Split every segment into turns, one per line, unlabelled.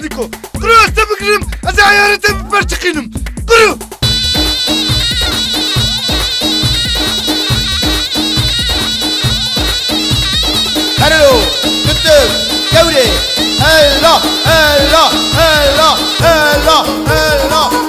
حزنكو قرو استبقرم از عيارتي برتقينم قرو
هلو دكتور كوري هلا هلا هلا هلا هلا هلا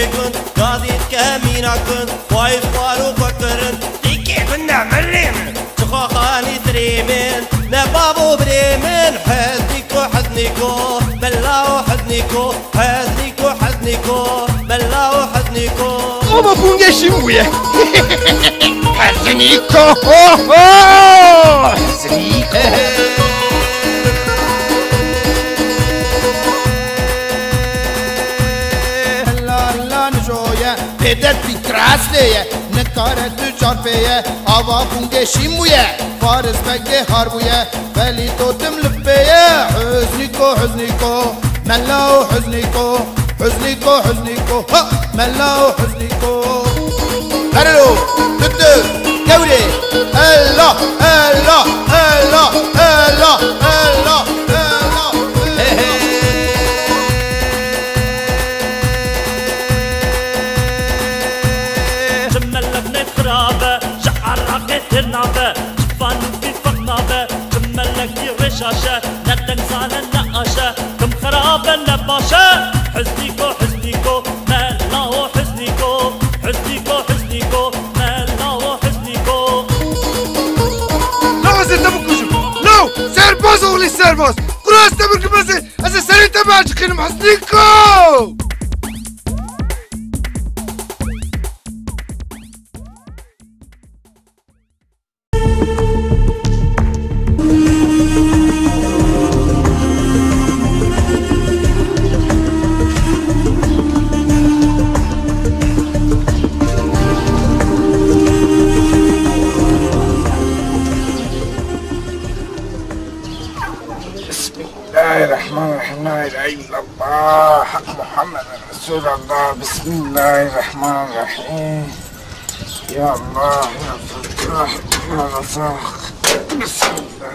كن قاضي كامينا كن وايد فارو فكرن ديكي كنا ملين تخاخاني تريمين نبابو بريمين حزنيكو بلاو حزنيكو بلاو حزنيكو
وما بونجاشي مويا حزنيكو
بدت بیکراس لیه نکاره تو جارفیه آوا بونگه شیمویه فارس بگه هاربویه ولی تو دم لبیه حزنیکو ملاو حزنیکو ملاو حزنیکو هلو دكتور كوري هلا هلا هلا هلا هلا
النابة جفان في فرنابة جملك في رشاشة ندن زانا نقاشة كم خرابة نباشة حزنيكو ملاو حزنيكو ملاو حزنيكو
لا أزل تبكوشم لا سيرباز أولي سيرباز قراس تبرك بزي أزل سري تبعج خينم حزنيكو لا إله إلا الله حق محمد رسول الله بسم الله الرحمن الرحيم يا الله يا فتاح يا رزاق بسم الله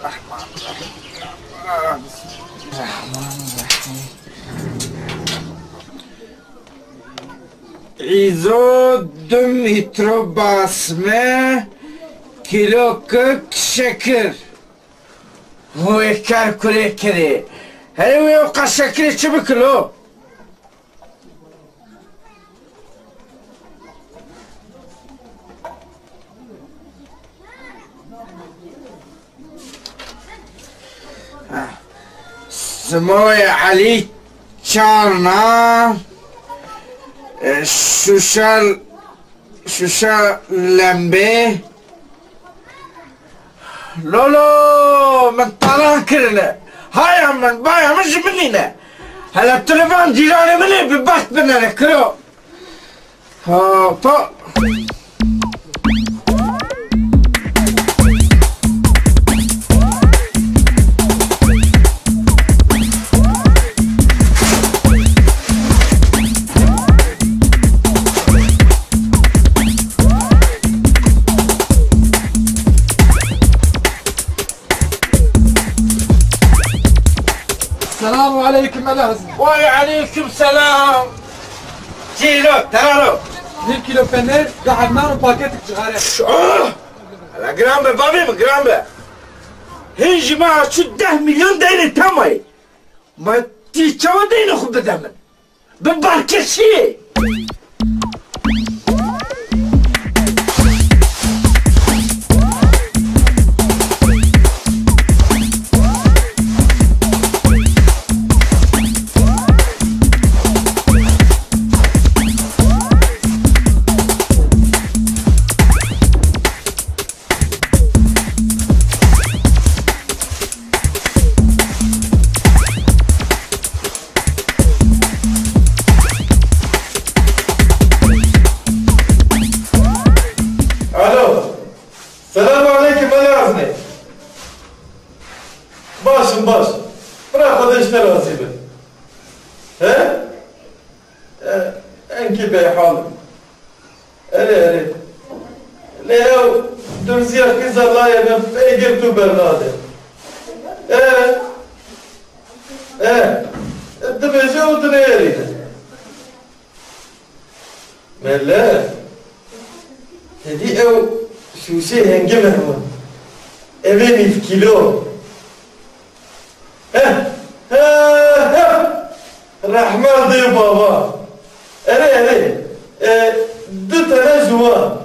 الرحمن الرحيم يا الله بسم الله الرحمن الرحيم عيزو دم هترو باسمه كيلو كك شكر هو يكار كوري كري هل هو يوقع شكري شبكلو سموي علي چارنا شوشال لمبه لولو من طلع كرنا هاي من بايا مش منينا هلا التليفون جيراني مني ببحث بنا كرو ها طو السلام عليكم الهزم وعليكم السلام كيلو تعالوا
1 كيلو فنر قعدنا وباكيتك صغيره
على جرامبه بابي جرامبه هي جماعه شو 10 مليون دايره تماي ما تيجوا دايره خد دمن بباركشي باش برا خودش نرازی به
انکی بیحالم اره لیو درزیا کزا لایه بگیر تو برناده دبیجه و دنیارینه مله هدی او شوشه هنگه مهمان اوه 9 کیلو رحمان دی بابا اره دو تنه جوان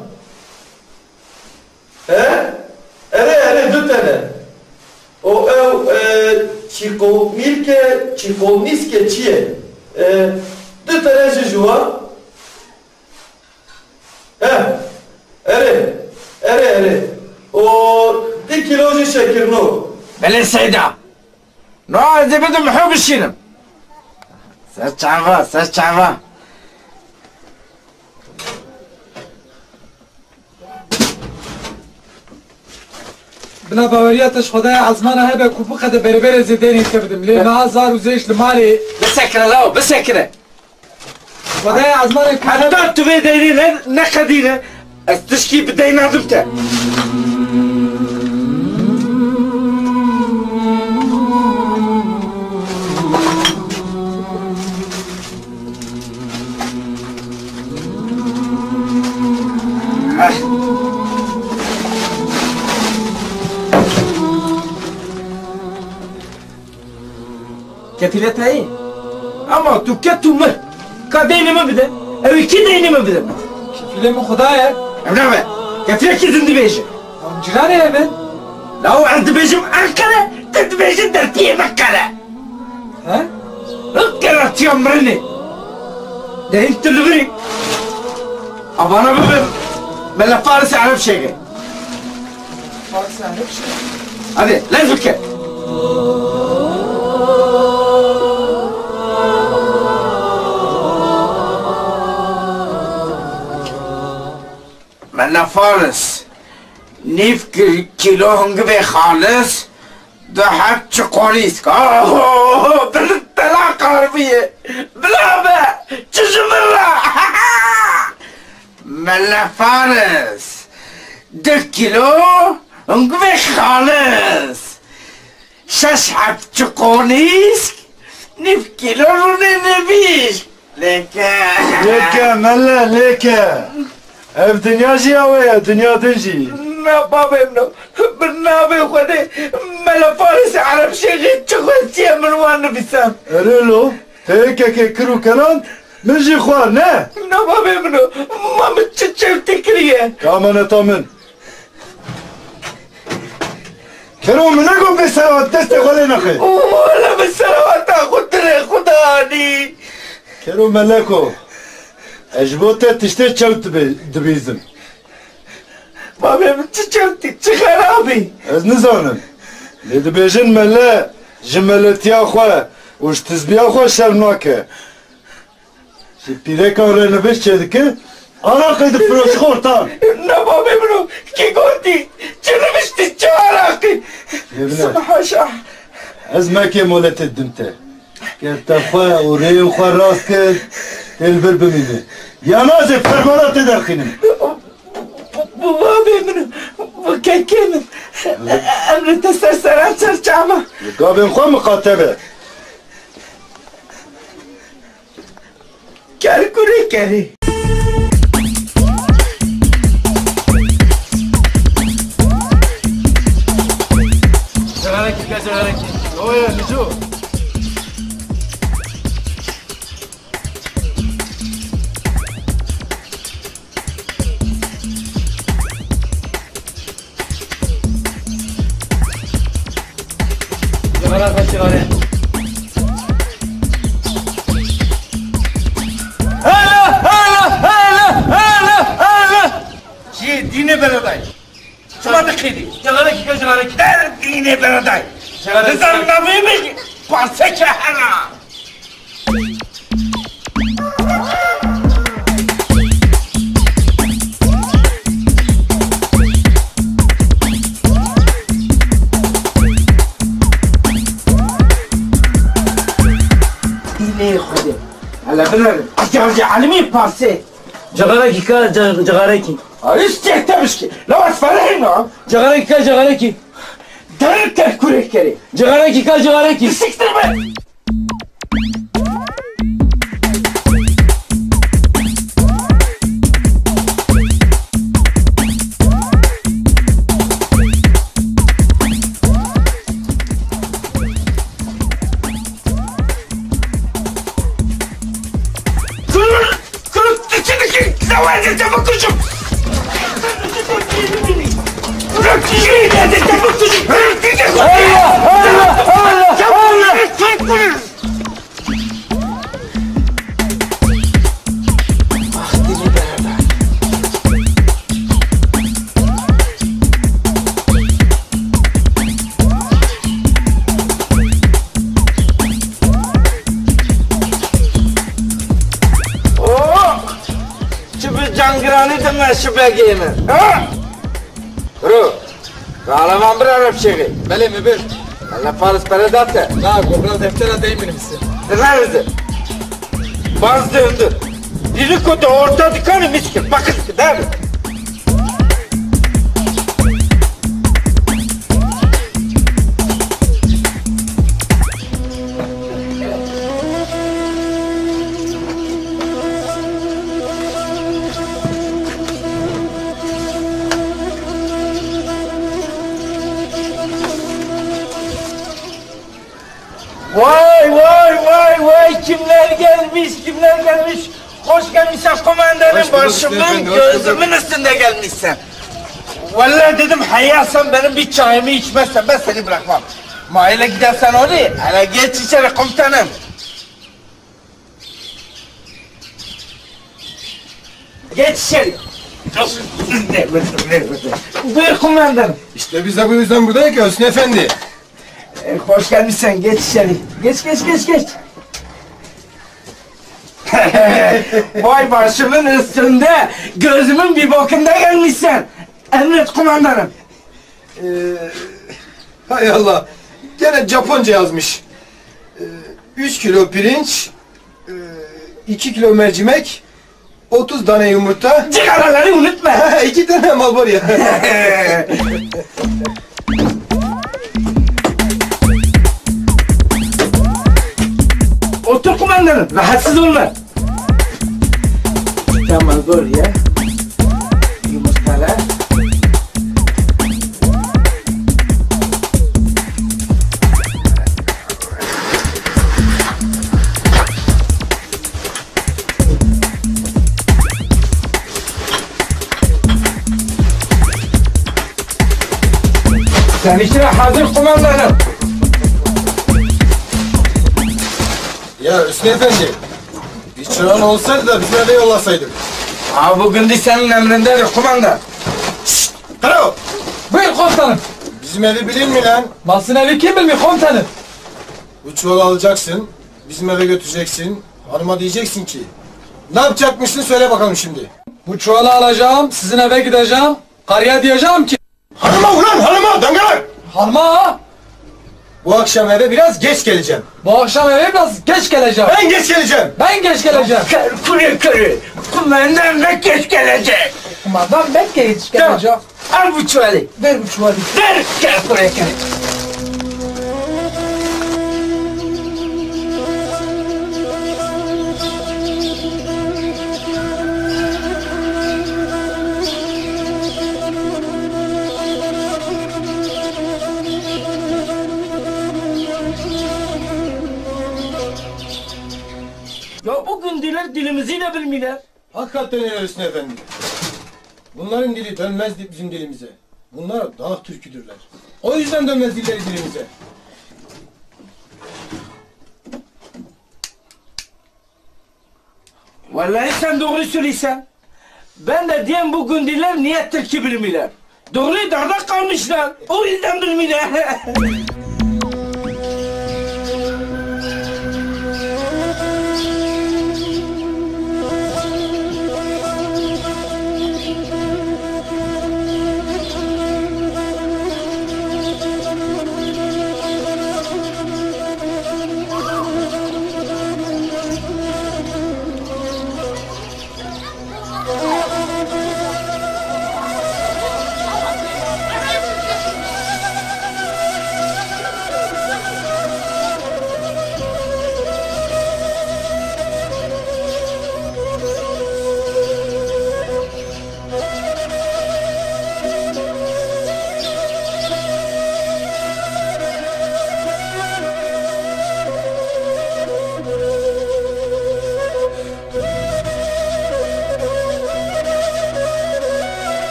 اره دو تنه او چیکو میلکه چیکو نیسکه چیه دو تنه جوان اره او 2 کیلو شکر نو
بله سيدة نو عندي بدو محوب الشينم ساس چعبا
بلا باورياتش خدايا عزمانة هبه كوفو خده بربر زيدين يتكبدم ليه ما زار وزيش لمالي
بسكرة لو بسكرة
خدايا عزمانة
حتى تبي دايرين نخدينه استشكي بدينا ضبطه
كفيلة هاي أما تكتو مر كديني ما بده أو كديني ما بده
كفيلة من خدايا
أبنى كفيلة كذا بيجي
جيراني يا من
لو عند بيجي أكله تدبيجي درتيه مكله
ها
أكله تيمرني ده أنت اللي بري أبانا ببر بلا فارس عرف شيء
فارس عرف شيء
هذا لا يفكر
من فارس 9 كيلو هنگبه خالص ده حق چقونيس بالطلاق عربية بلا با چجمرة من فارس 2 كيلو هنگبه خالص 6 حق چقونيس 9 كيلو روني نبيش
ليكا ملا ليكا اف دنیا جی اوه دنیا دنجی
ما بابا ابنه بالنابي وخدي ملا فارس عرب شيء تشغلتي من وانا بسام
ارلو هيك كرو كلام منجي خوار نه
نا بابا ابنه ما متشتشو تكريه
كامان طمن كرو منكم بسلامات دست خلي نخي
ولا بالسلامات خدني خداني
كرو ملكو اجبوته تشتري تشوت دبيزم
بابا متشتشو تخرابي
از نزانم لدي بيجن ملا جملتيا خو وش تزبيا خو شرناكه شي بيرك اور نبش چدك انا قيد فروش خورتان
نا بابا ابنه كي قلتي شنو تشاركي
سبحان از ما كي مولت الدمته كنت خو وري خو راسك تلبر بمينه يا نازل فرمانات تدخنم
بابا ابنه كيكين انا تسرسرات سرچامه
قابل خو مقاتبه
كاركوري كاري
زغارك زغارك اوه نجو
ديني بلداي شو ما تخيدي جلالك ديني بلداي نزل نبيبي بارسك حنا
ديني خدي على بلد
Cavcı alimi parsi.
Cagaraki ka cagaraki.
Üstek demiş ki. Lavas falan mı?
Cagaraki ka cagaraki.
Darık ter kurekleri.
Cagaraki ka cagaraki.
Siktirme. Давайте, покушай! Cangirani deme şu belgeyi mi? Ha? Ru, ağlamam bir Arap şeyi.
Beli mi bir?
Allah Paris peredate.
Na gobra deftera değil benim misin?
Nerede? Baz döndü. Dili kutu orta dükkanı miskin. Bakın ki değil mi? Vay kimler gelmiş. Hoş gelmişsin komandanım başımın gözümün üstünde gelmişsin. Vallahi dedim hayalsen benim bir çayımı içmezsen ben seni bırakmam. Maile gidersen oraya, hele geç içeri komutanım. Geç içeri. Buyur kumandanım.
İşte biz de bu yüzden buradayız ya Hüsnü Efendi.
Hoş gelmişsin, geç içeri. Geç. Vay başımın üstünde, gözümün bir bokunda gelmişsin. Emret kumandanım.
Hay Allah. Gene Japonca yazmış. 3 kilo pirinç, 2 kilo mercimek, 30 tane yumurta.
Cigaraları unutma.
2 tane Marlboro ya.
Otur kumandanım, rahatsız olma. Tamam, dur ya. Yumurtalar. Sen işine hazır kumandanım.
Ya Hüsnü Efendi. Bir çırağın olsaydı da bizi eve yollasaydık.
Bugün de senin emrindedir kumandan.
Karo!
Buyur komutanım.
Bizim evi bilin mi lan?
Basın evi kim bilmiyor komutanım?
Bu çuvalı alacaksın, bizim eve götüreceksin. Hanıma diyeceksin ki, ne yapacakmışsın söyle bakalım şimdi.
Bu çuvalı alacağım, sizin eve gideceğim. Karıya diyeceğim ki...
Hanıma ulan hanıma dangalak!
Hanıma,
Bu akşam eve biraz geç geleceğim.
bu akşam eve biraz geç geleceğim.
Ben geç geleceğim.
Ben geç geleceğim.
Kuru. Kumandan da geç gelecek.
Kumandan ben geç geleceğim.
Al bu çuvalı.
Ver bu çuvalı.
Ver, gel buraya gel. Ya bugün diler dilimizi de bilmiyorlar.
Hakikaten öyle Hüsnü Efendi. Bunların dili dönmez bizim dilimize. Bunlar dağ türküdürler. O yüzden dönmez dilleri dilimize.
Vallahi sen doğru söylüyorsun. Ben de diyeyim bugün diler niyettir ki bilmiyorlar. Doğru darda kalmışlar. O yüzden bilmiyorlar.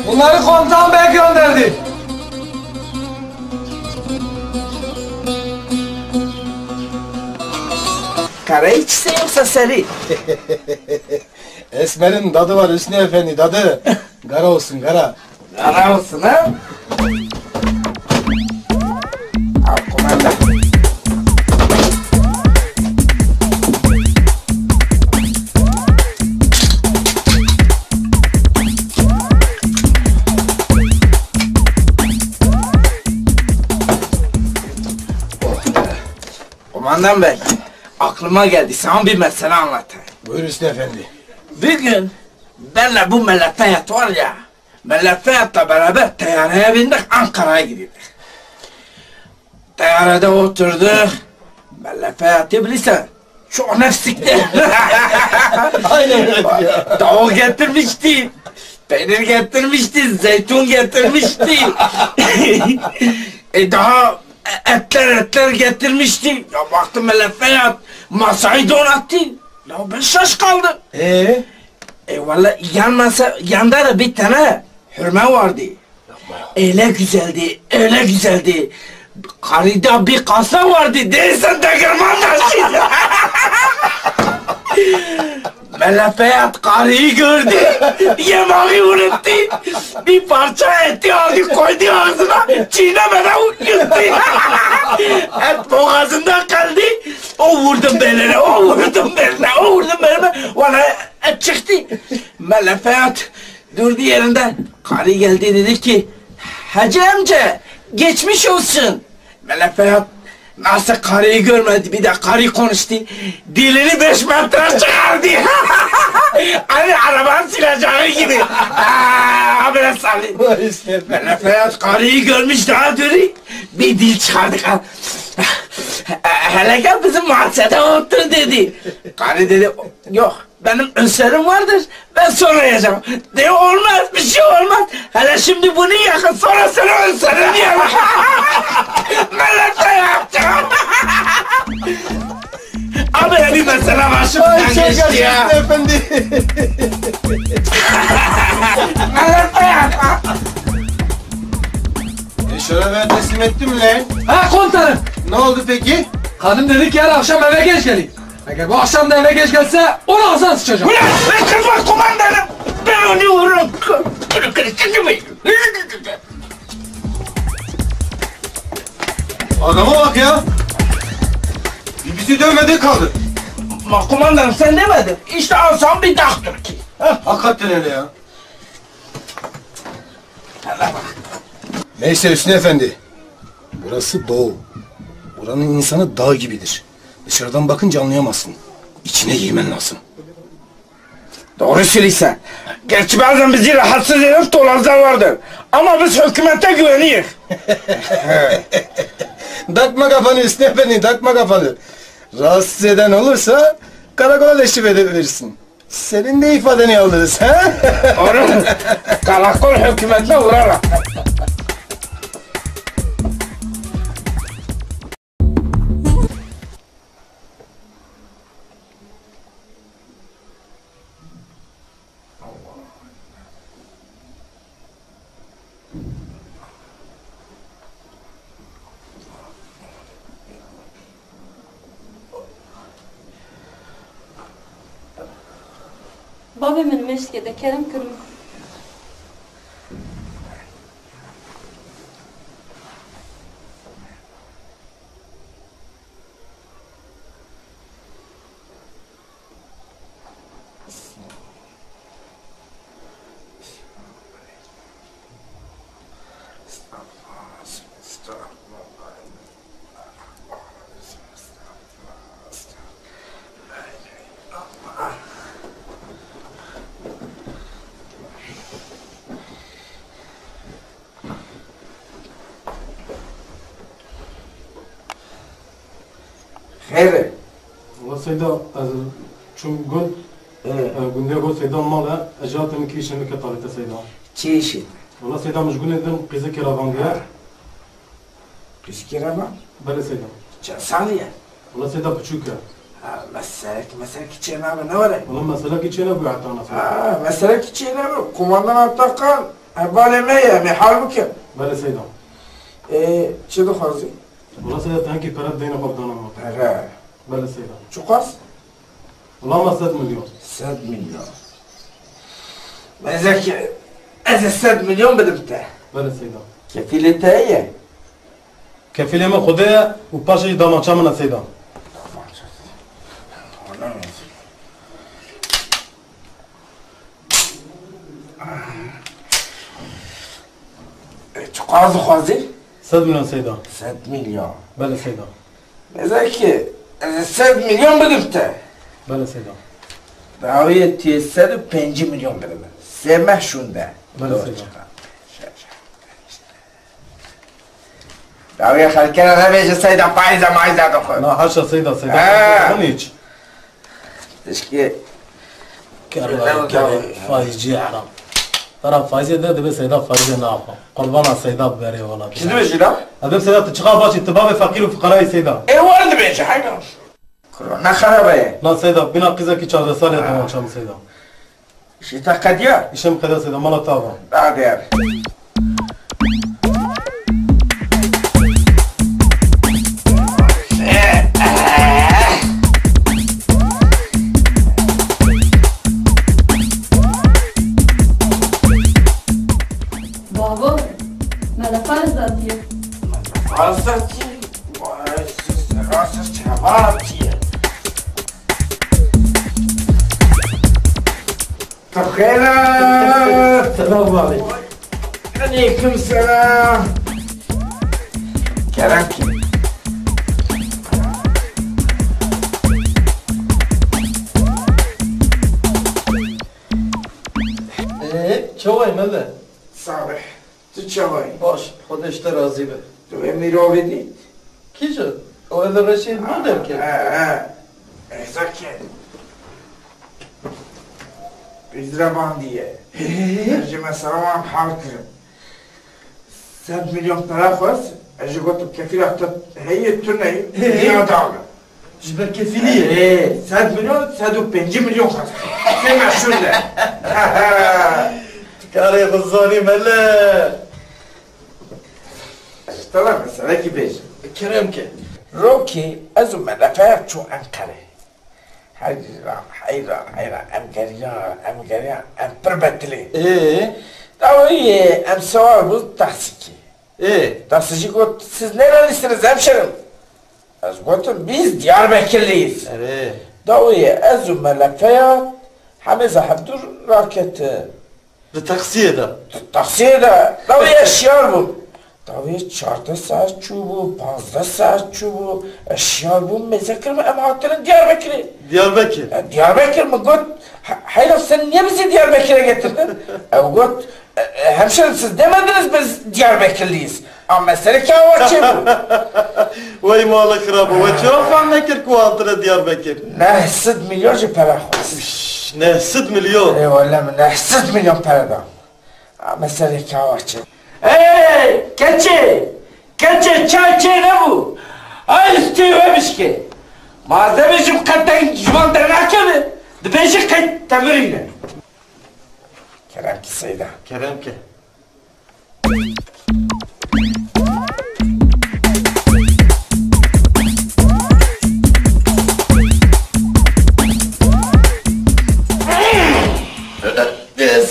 Bunları komutan bey gönderdi.
Kara içse yoksa seri.
Esmer'in dadı var Hüsnü Efendi dadı. Gara olsun gara.
Kara olsun ha. Al kumandan. Kumandan bey, aklıma geldi, sana bir mesele anlatayım.
Buyur Hüsnü Efendi.
Bir gün benle bu Melek Feyat var ya, Melek Feyat'la beraber teyyareye bindik, Ankara'ya gidiyorduk. Teyyarede oturduk, Melek Feyat'ı bilirsen, çok nefsikti.
Aynen öyle ya.
Tavuk getirmişti, peynir getirmişti, zeytin getirmişti. Daha etler getirmişti. Ya baktım Melek Feyat masayı donattı. Ya ben şaş kaldım. Vallahi yanda da bir tane hürme vardı. Öyle güzeldi, öyle güzeldi. Karıda bir kasa vardı, değilsen de kırman taşıydı. Melek Feyat karıyı gördü, yemeği unuttu. Bir parça eti aldı, koydu ağzına, çiğnemeden yuttu. Et boğazında kaldı. O vurdum beline, o vurdum beline, o vurdum beline. Vallahi et çıktı. Melek Feyat durdu yerinde. Karı geldi dedi ki, Hacı amca geçmiş olsun. Melek Feyat nasıl karıyı görmedi, bir de karı konuştu. Dilini 5 metre çıkardı. Hani arabanın sileceği gibi. Habire sallıyor. Melek Feyat karıyı görmüş daha dürü. Bir dil çıkardı. Hele gel bizim mahzede otur dedi. Karı dedi, yok benim ünserim vardır, ben sonra yiyeceğim. De olmaz, bir şey olmaz. Hele şimdi bunu yakın, sonra sana ünserim yiyelim. Melek Feyat. Abi bir mesele başımdan geçti ya.
Hüsnü Efendi.
Melek Feyat.
Şöyle ben teslim ettim lan.
Ha komutanım.
Ne oldu peki?
Kadın dedi ki yarın akşam eve geç geleyim. Eğer bu akşam da eve geç gelse onu ağzına sıçacağım.
Ulan ben kırma kumandanım. Ben onu vururum.
Adama bak ya. Bizi dövmedi kaldı.
Kumandanım sen demedin. İşte alsam bir daktır ki.
Hakikaten öyle ya. Neyse Hüsnü Efendi. Burası doğu. Buranın insanı dağ gibidir. Dışarıdan bakınca anlayamazsın. İçine girmen lazım.
Doğru söylüyorsun. Gerçi bazen bizi rahatsız eden dolanlar vardır. Ama biz hükümete güveniyoruz.
Takma kafanı Hüsnü Efendi, takma kafanı. Rahatsız eden olursa karakola teşrif edebilirsin. Senin de ifadeni alırız. Ha?
Doğru. Karakol hükümetine uğrarak.
Babamın meşkede Kerem Kırmızı.
Hayır.
وسيدا چون گل گنده گل سيدا مالا اجات من كيش مك طالت سيدا
Çeşit.
والله سيدا مشغول ندم قيزه كراغان ديا
Püsküre mi?
بله سيدا
Saniye.
والله سيدا بچوكا
Meselek içine abi ne var?
والله مسألة كي چنا بو عطانا
Meselek içine abi. Kumandan Atakan بالي مية مي حال بكم
بله سيدان
چه دخوازی؟
والله سيدان تانكي پرد دين خبدانا ما
اره
بله سيدان
چو قاس؟
والله ما 100 مليون
100 مليون مازال از 100 مليون بدمته
بله سيدان
كفيلة هي
كفيلة ما خدها وباشا دامان شامنا سيدان
چو قاس خوازی؟
100 مليون سيدان
100 مليون
بله سيدان
مازال از 100 مليون بدمته
بله سيدان
دعوية 105 مليون بدمه سمح شونده
بله سيدان
دعوية خلكنا نبيج سيدة فايزة ما عايزة دخل
لا حاشا سيدان سيدان خنيج
تشكي
فايجي عرام ترى فايزة ده بس سيدا فايزة نافع قلبنا سيدا باري والله
كده بيجي لا؟
هذا سيدا تشغى باشي تباب فقير وفقراء سيدا
ايه ورد بيجي حاجة كورونا خرابة
لا سيدا بنا قيزة كي شهر سالي تمام شام سيدا
شيتا قديا
إيشم قدا سيدا مالا تابا
لا دير
بابا ملفه ذاتیه
راستی راستش چهارتیه خیرت
سلام عليكم
علیکم سلام کرم کی
چوای مله
صالح تو چوایی
باش خودش ترازی به
تو امیر آبدی
کی شد؟ اول رشید بودم که
ایزا که بیزره باندیه اجی مثلا هم حال کرد 100 میلیون پرا خواست اجی گوتو کفیل احتا هیه تو نهی نیاد آگه
جبر کفیلیه
100 میلیون 105 میلیون خواست که مشهوره
کاری غزانی مله
اشتغل مثلا کی بیش
کرم که
روکی از اون ملفه چو انقره حیران امگریان ام پر بطلی داوی ام سوال بود تحصیکی تحصیکی گفت siz nerelisiniz hemşerim از گفتم biz Diyarbakırlıyız داوی از اون ملفه همه زحمدور راکت
لتقصیه ده
تقصیه ده داوی اشیار بود داوی 14 saat çubuğu 15 saat çubuğu اشیار بود مذکرم ام حاطرın Diyarbakır'ı
Diyarbakır
Diyarbakır mı gut hayır sen niye bizi Diyarbakır'a getirdin gut hemşerim siz demediniz biz Diyarbakırlıyız ama mesele kâvatçı bu
vay mala kırabı ve çok anlakır kuantıra Diyarbakır
ne 100 milyonca para khwas
ne 100 milyon
eyvallah ne 100 milyon para da mesele kâvatçı hey keçi çay ne bu ay istiyormuş ki malzemecim kattan jvan dernak mi dbeji kat tamirine kerem ki sayda
kerem ki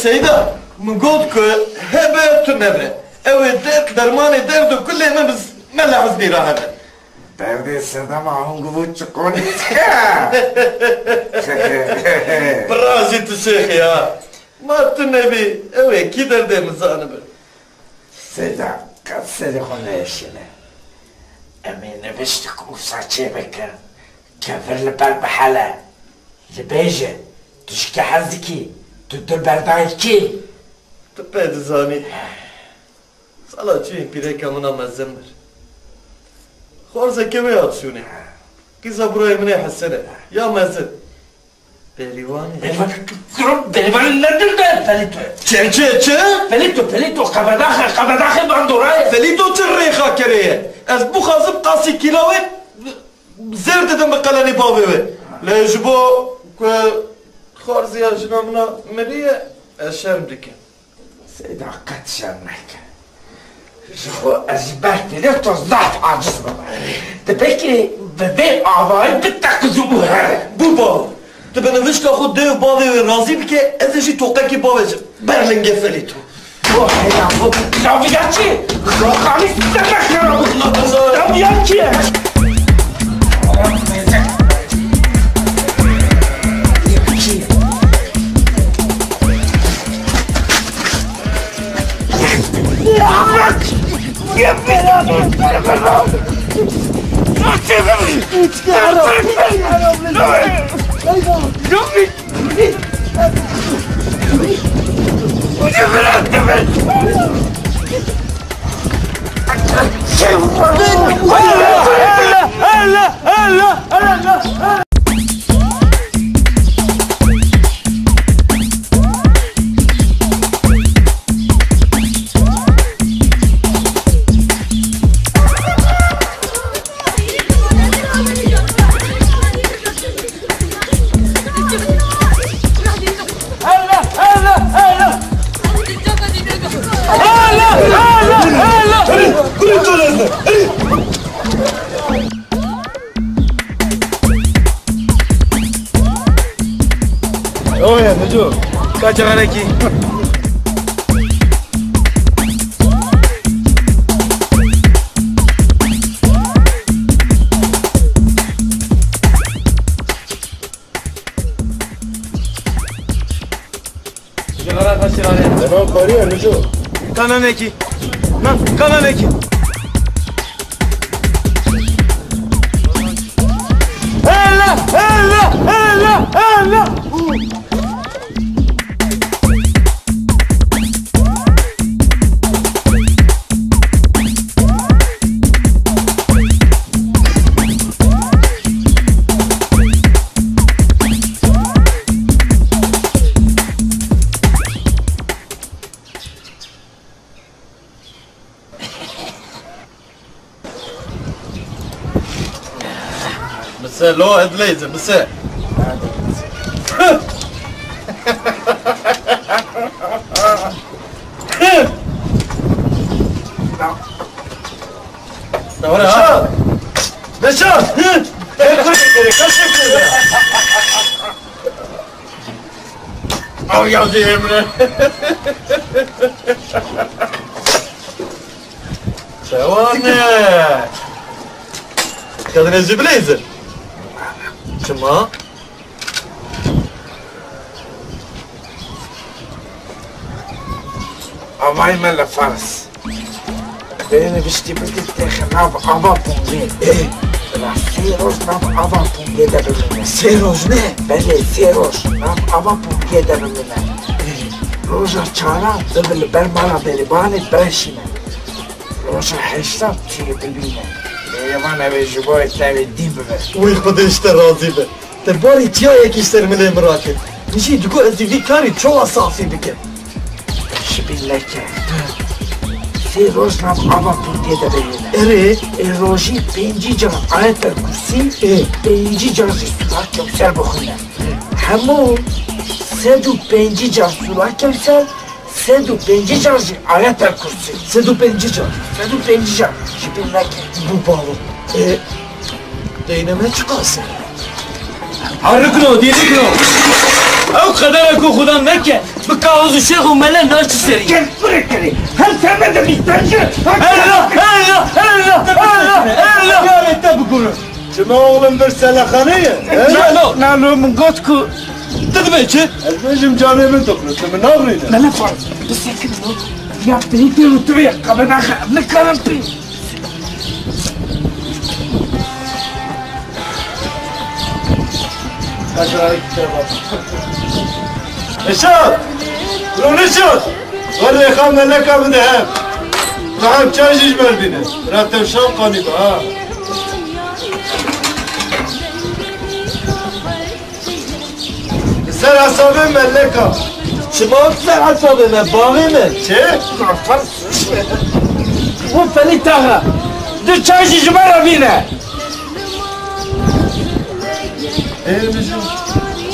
Seyda, من قلت كو هبه تنبه اوه درمان درد كل ما بس ما لحظ بي راهبه
derdi seda معهم قبوت شقوني
برازي الشيخ يا ما تنبي اوه كي درد مزانبه
سيدا قد سيدي خونه يشيله امين نبشتك وصاتشي بكا كفر لبال بحالة لبيجة تشكي حزكي تدر بردايكي
تبعد زاني صلاة چوين بيريكا منا مزمر خورزة كوي عطشوني كيزا بروي مني حسنة يا مزد بليواني
بليواني ندل ده فليتو
چه
فليتو قبداخي باندوراي
فليتو تريخا كريه از بو خازم قاسي كيلاوي زرد دم بقلاني باوي لجبو خورزة يا جنامنا مريه الشرم دكين
سيدا قد شرنك شو أجبرت لك تصدعت عجز بابا تبكي بدي أعضائي بتاكزو
بابا تبى نفشك خود ده بابي راضي بك إذا شي توقعك بابا برلين قفلته
روح يا أبو شو بيجاتي روح علي سمك يا أبو شو بيجاتي يا بلاد
اوه نجو كاجر عليكي تمام قرية نجو كانانيكي نعم كانانيكي هلا هلا هلا هلا مساء لو هدليزة مساء نشاط نشاط او يا زيمنا ثواني كذا نجيب ليزر شما
أباي ملا فارس بيني بشتي بدي تخناب أبا بونجين إيه لا سيروش ناب أبا بونجي ده بمنا سيروش نه بله سيروش ناب أبا بونجي ده بمنا روزا چارا دبل برمالا بلباني برشينا روزا حشتا تي بلبينا يمان أبي جبوي تابي دي بمنا
وي خود işte razı be تباري تيا يكي سرملي مراكب نجي دكو ازدي كاري çoğu صافي بك
شبيلك سيروش ناب أبا بونجي ده بمنا
اره
روزی پنجی جان آیت کرسی پنجی جان سولا کمسر بخونه همون 105 جان سولا کمسر 105 جان آیت کرسی
105 can
105 جان شبیه نکه
bu bağlı değneme çıkarsın
حركنا ديركنا او قدرك خدا مكة بكاوز الشيخ وملا ناش سري
gel buraya gel hem sen de bistancı
هلا هلا هلا هلا
يا انت بقول شما oğlum bir selakhaneye
نالو من قوتكو
تدبي شي
المجم جاني من تقلت من نغرينا
لا لا فرق بس كده يا بنتي وتويا قبل اخر نكرم بي
نشاط رو نشاط وري خامنا لك بدهم نعم تشاجي جبل بينا راتب شوقاني بها سر حسابي ملكة
شما سر حسابي من باغي من
چه؟
مو فليتها دو تشاجي جبل بينا
ايه مجو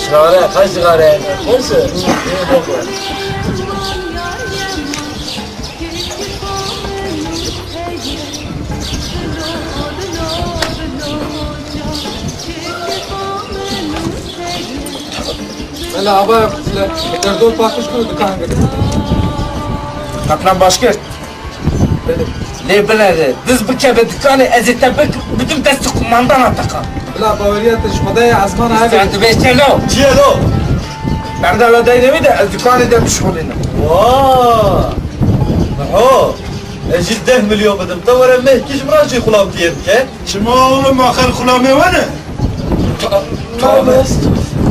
شغارة خش شغارة
Neyse
Hele hava derdol bakmış gördük kanka.
Kaplan başka. Ne bileyim, biz bu kebe dükkanı ezite bütün desti kumandan ataka.
Bla Bavariya teşmada azman abi.
Sen beşelo.
Cielo.
Ben de öyle değilim de dükkanı demiş olayım.
Vaa. Ho. Ejid 10 milyon dedim. Tavara mehkiş mراجي خلام diyedik.
Şima oğlum akıl kulağımı var ne?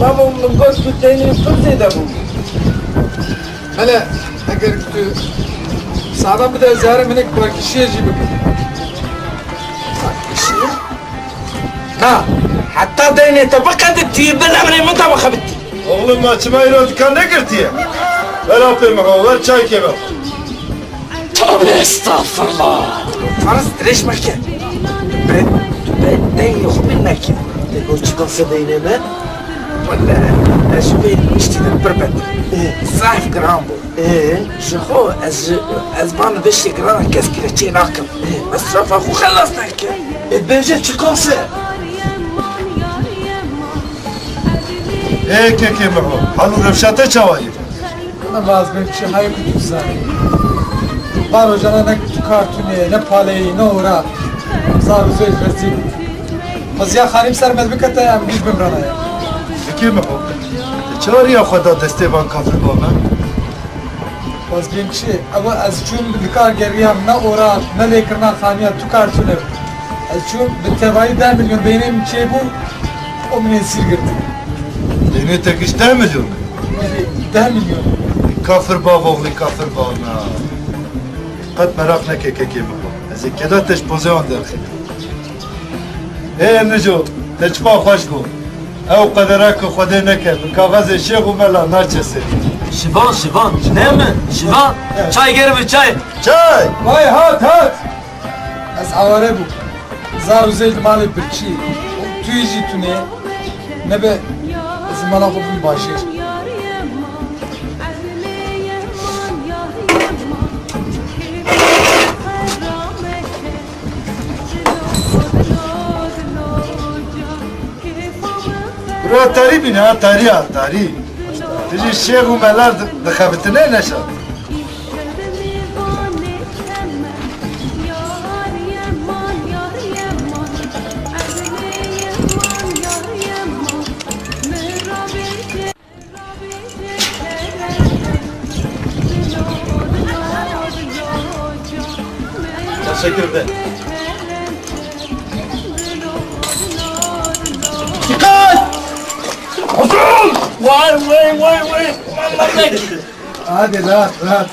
Babamın göz kütleğini tutsaydı bu.
Hele eğer tu sağdan bir de zahre minik bırak işe gibi.
Ha, hatta değnete bakın tüyü ben emrimi tabaka bitti.
Oğlum açıma yürü dükkan ne girtiye? Ver apayım ver çay kebap.
Tövbe estağfurullah. Farz direşmek ya. Ben yok bilmek ya.
O çıkarsa değneme.
Valla, eşbey iştiden birbet. Sahif gram bu. Şuhu, ez bana 5 gram keskile çiğne akım. Esrafa ku khallasnak ya.
Bence çıkarsa.
Keke meho. Halu revşate çavayı.
Bana vazgeç bir şey hayır kutusu. Var hocana ne kartuni, ne paleyi, ne uğra. Zar uzay rezil. Fazia harim sermez bir kata ya, biz bimrana ya.
Keke meho. Çağır ya khoda deste van kafir bana.
Vazgeç bir şey. Ama az çum bir dikar geriyam, ne uğra, ne lekrna khaniya tu kartuni. Az çum bir tevayi 10 milyon benim şey bu. O mine sir girdi.
Beni tek işte milyon.
10 milyon.
Kafir bavoğlu kafir bana. Kat merak ne keke meho. Ez keda teş pozisyon derxi. Neco, teçpa hoş go. Ev kadar ki Xude neke, kağıt şeyh umela narçesi.
Şivan, ne mi? Şivan, çay getir çay.
Çay!
Vay hat. Az avare bu. Zar uzay mali bir şey. Tüyci tüne. Ne be zımala bu bir başı.
Buraya tari bine ha tari. Dici şeyh umelar dıkabitine neşat.
Teşekkür ederim.
Vay.
Hadi rahat.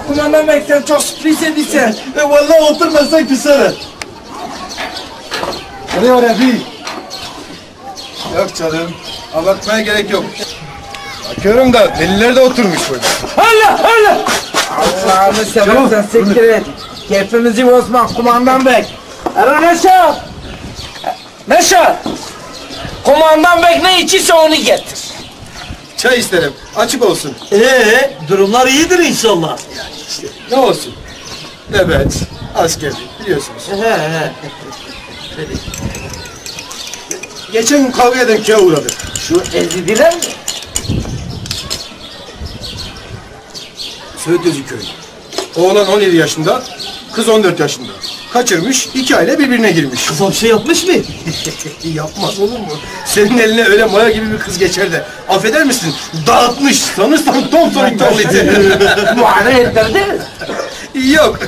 Kumandan Bey sen çok sürpriz edilsen.
Vallahi oturmasak güzel.
Hadi oraya bir. Yok canım. Abartmaya gerek yok. Bakıyorum da deliler de oturmuş burada.
Hala. Allah'ını seversen siktir et. Keyfimizi bozma kumandan Bey. Ara Neşat. Kumandan Bey ne içiyse onu getir.
Çay isterim. Açık olsun.
Durumlar iyidir inşallah.
Ne olsun? Evet. Askeri. Biliyorsunuz. Geçen gün kavga eden köye uğradık.
Şu ezidiler mi?
Söğütözü köyü. Oğlan 17 yaşında, kız 14 yaşında. Kaçırmış, 2 aile birbirine girmiş.
Kısa bir şey yapmış mı?
Yapmaz olur mu? Senin eline öyle maya gibi bir kız geçer de. Affeder misin? Dağıtmış. Sanırsan Tom Sonic tableti.
Muayene ettirdiniz.
Yok.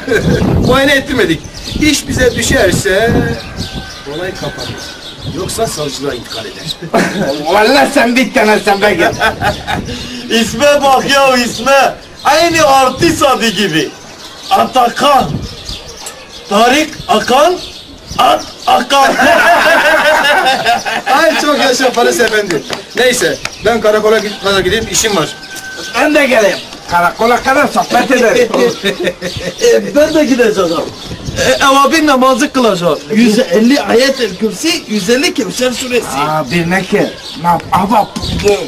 Muayene ettirmedik. İş bize düşerse olay kapanır. Yoksa savcılığa intikal eder.
Vallahi sen bir tane sen be gel.
İsme bak ya isme. Aynı artist adı gibi. Atakan. Tarık Akan. Akan.
Ay çok yaşa Paris efendi. Neyse ben karakola kadar gidip işim var.
Ben de geleyim. Karakola kadar sohbet ederim.
Ben de gideceğim. Evabin namazı kılacağım. 150 ayet-el kürsi, 150 Kevser suresi.
Bir ne ki? Ne yap? Ahbap.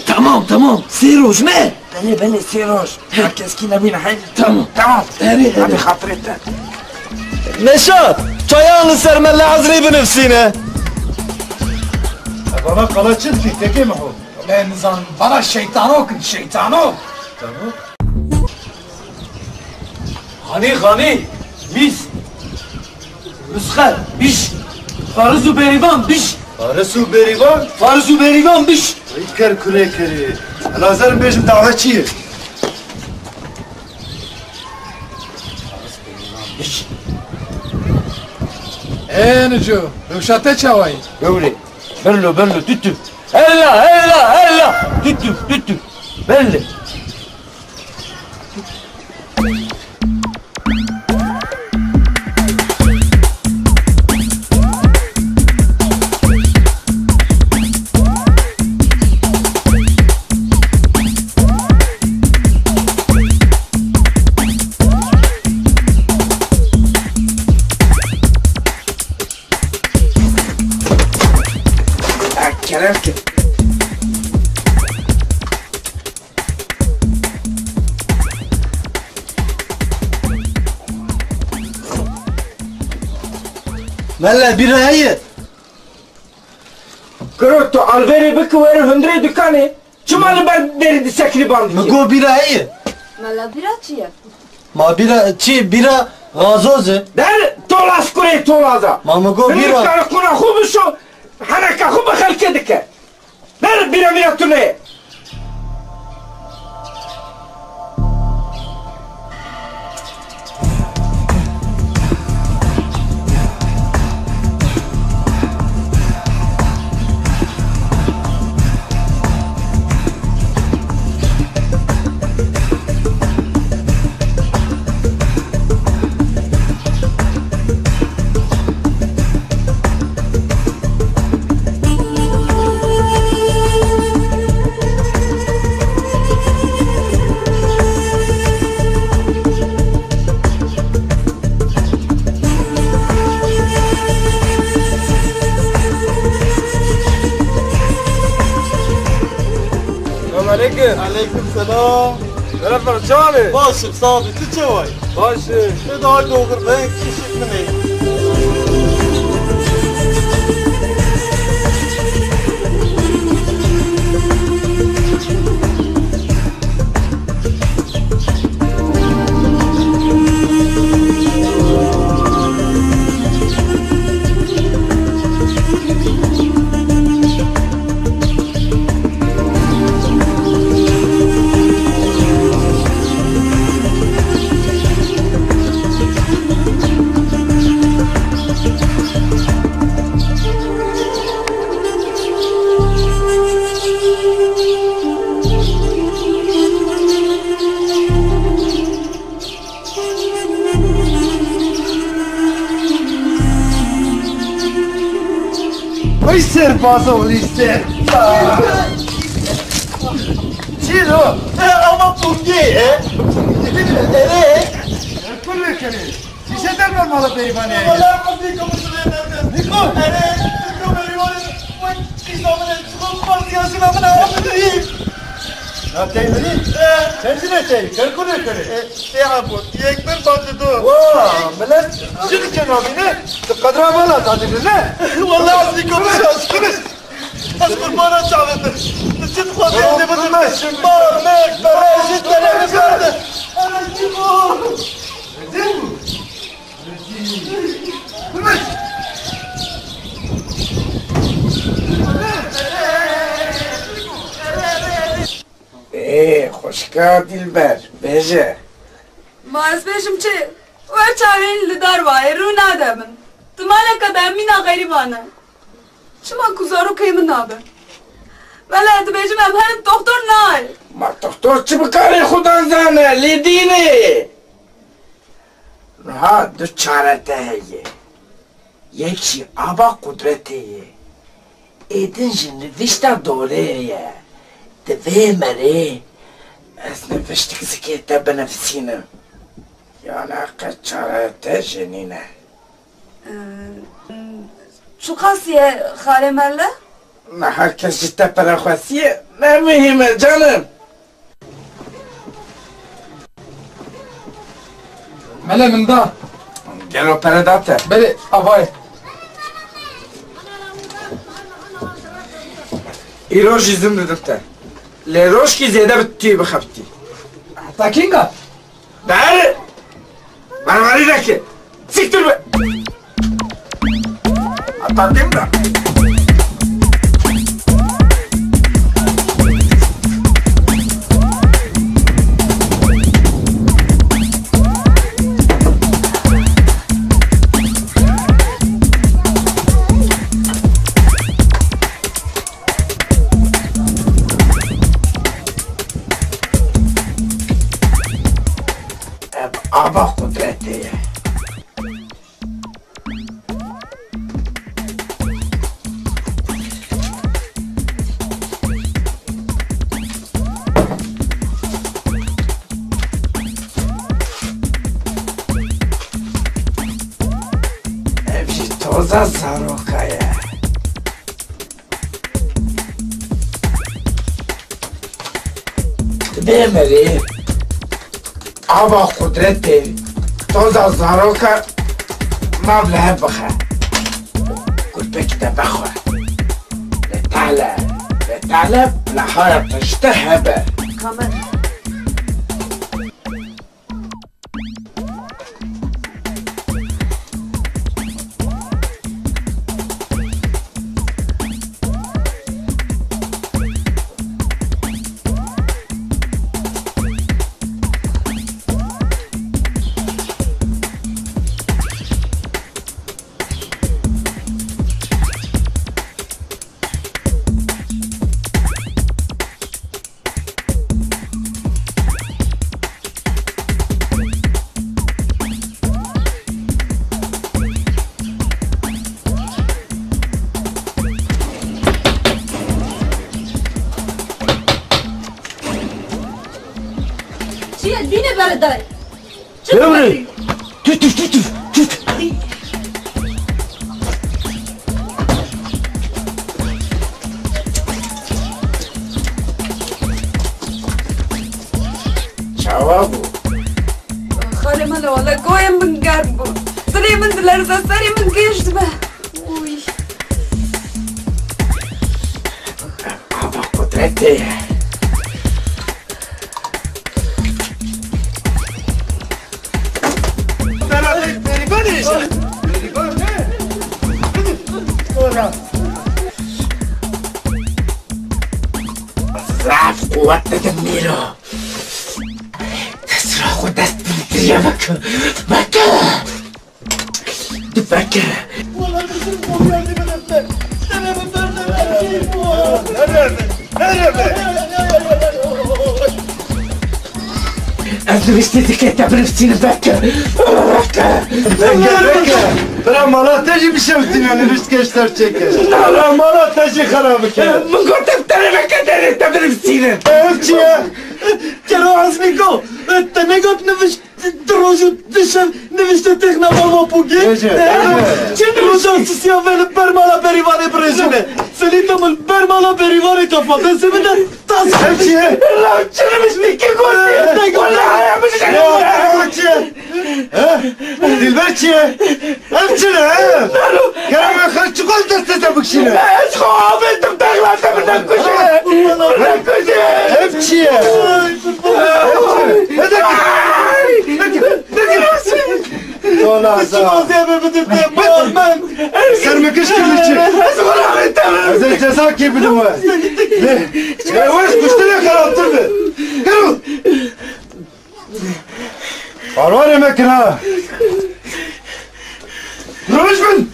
Tamam. Siroş ne?
Beni Siroş. Herkes ki nebine haydi.
Tamam.
Hadi hatır et.
Neşat, çayağını sermelle hazri bin nefsine.
Bana kalaçın ki teke mi o?
Ben zan bana şeytanı okun şeytanı.
Tamam.
Hani biz Rüzgar biş Farzu Berivan biş
Arası berivan.
Farzu Berivan biş
İker kurekeri. Lazarım bejim davetçiyi.
biş
Nucu, ruşate çavayı.
Gavri Berlo tüttü Ella tüttü Belli
Kerem ki.
Melle bir hayır.
Kırıktı alveri bir kıveri hündre dükkanı. Çumalı ben deridi sekri bandı.
Mıgo bir hayır.
Mala bira çiye.
Ma bira gazoze.
Der tolas kure tolaza.
Ma mıgo
Bir
bira.
kare kuna hubu şu. Hanaka hubu halke dike. Der bira tune.
Aleyküm selam.
Merhaba canım.
Başım sabit çavay.
Başı.
Ne daha doğru ben kişi
Vay serbaz oğlu ister. Çilo.
Ama bunge
Kurekeri. Şişeden vermalı beyefendiye.
Vallahi kapıyı kapatılıyor nerede? Niko. Niko beni var. Vay kızamına çıkıp partiyasın amına yapayım.
Ya teyzeni. Teyzene tey. Gel kurekeri.
Ya bu yekber bandı
Vaa millet. Zil cenabine. Kadra bana tadını ne?
Vallahi az Niko bir şaşkınız. Az kurbana çağırdı. Sıt kurbana ne bakın. Bağırmak, barajit, telemiz vardı. Ana Niko.
Hoş geldin Dilber. Bece.
Maz beşim çi. Ve çavin lidar vay runa demin. Tımala kadar mina garibanı. Şuma kuzaru kıyımın abi. Valla beşim hem hem doktor nal.
Ma doktor çıbıkarı hudan zane. Lidini. Ha du çarete heye. Yekşi aba kudrete ye. Edin jini vişta doğru ye. Dve meri. Ez nefiştik zikiyette benefisine. Yani kaçarete jenine.
Çukasiye halemelle.
Ne herkes ciddi perakvasiye. Ne mühime canım.
Mele min da.
Gel operadate.
Beli avay.
ایروش izin dedikte. Leroş ki zede bitti bıxapti.
Hatta kinga.
Bari. Bana var ki. Siktir be. Hatta değil mi? Aba kudreti. Evji toza zarokaya. Demeli. Aba kudreti. Toza zaroka. Mavla bakha. قلبك تبخر لتعلم لحارة تشتهب
كمان شي اديني برداي
دوري تف
جوابو
خالي مالا ولا قوي من قربو سري من دلرزة سري من قيشتبه وي
aba kudreti. ضعف قوة تدميره تصرخ ودست بالدريابك بكى بكى أنا بشتيتك أنت بنفسي بكى
برا مالا تجي بشمتين يعني رشت كشتر çeker. برا مالا تجي خرابك.
من قلت بتعرف كده أنت بنفسي
امشي يا
Kero Azmiko, te negot neviš drožu dišem, neviš te teh na malo pugi? Če ne možem si avele permala perivane brežine, se li tamo permala perivane to pa, se mi da tas.
امشي يا
če ne biš mi kako ne gola, ja biš
امشي دلبرتي امشي ها كلام خرج قلت تتبك شنو
أشخاص أنت بتغلط أنت بتنكش
امشي سرمكش كل شيء زي جزاك بدو ليه وش مشتري خلاص تبي قالوا قالوا مكنا روش من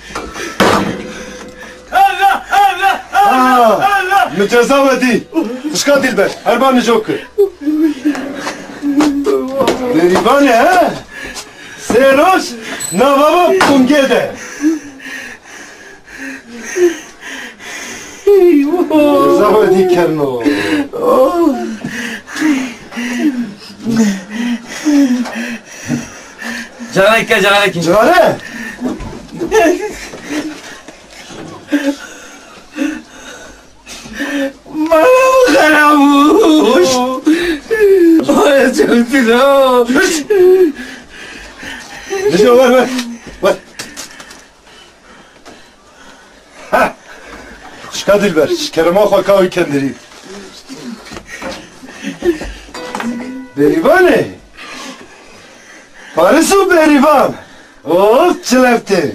متزاودي مش قادر البال هربان جوكر دريباني ها سيروش نوابا بونجيده زاودي كرنو
جارك
جاره
ما خرابوش يا سيدي لا
نجي وين ها Ka dilber, şkerema xwe ka wî kendirî. Berîvanê. Paris û berîvan. Of çilevtê.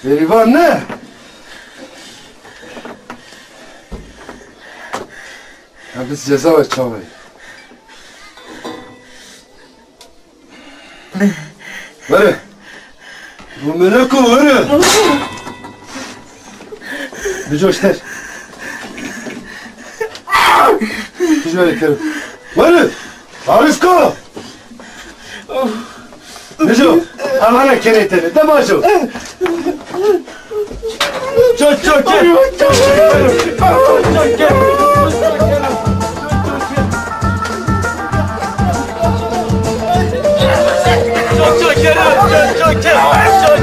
Berîvan ne? Ya biz ceza ver çavayı. Ver. Bu melek o ver. Bir coşter. Hiç böyle kerim. Ver. Arisko. Neco. Alana kereteni. De maço. Çok gel. Çok gel.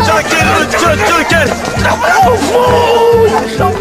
Çok gel.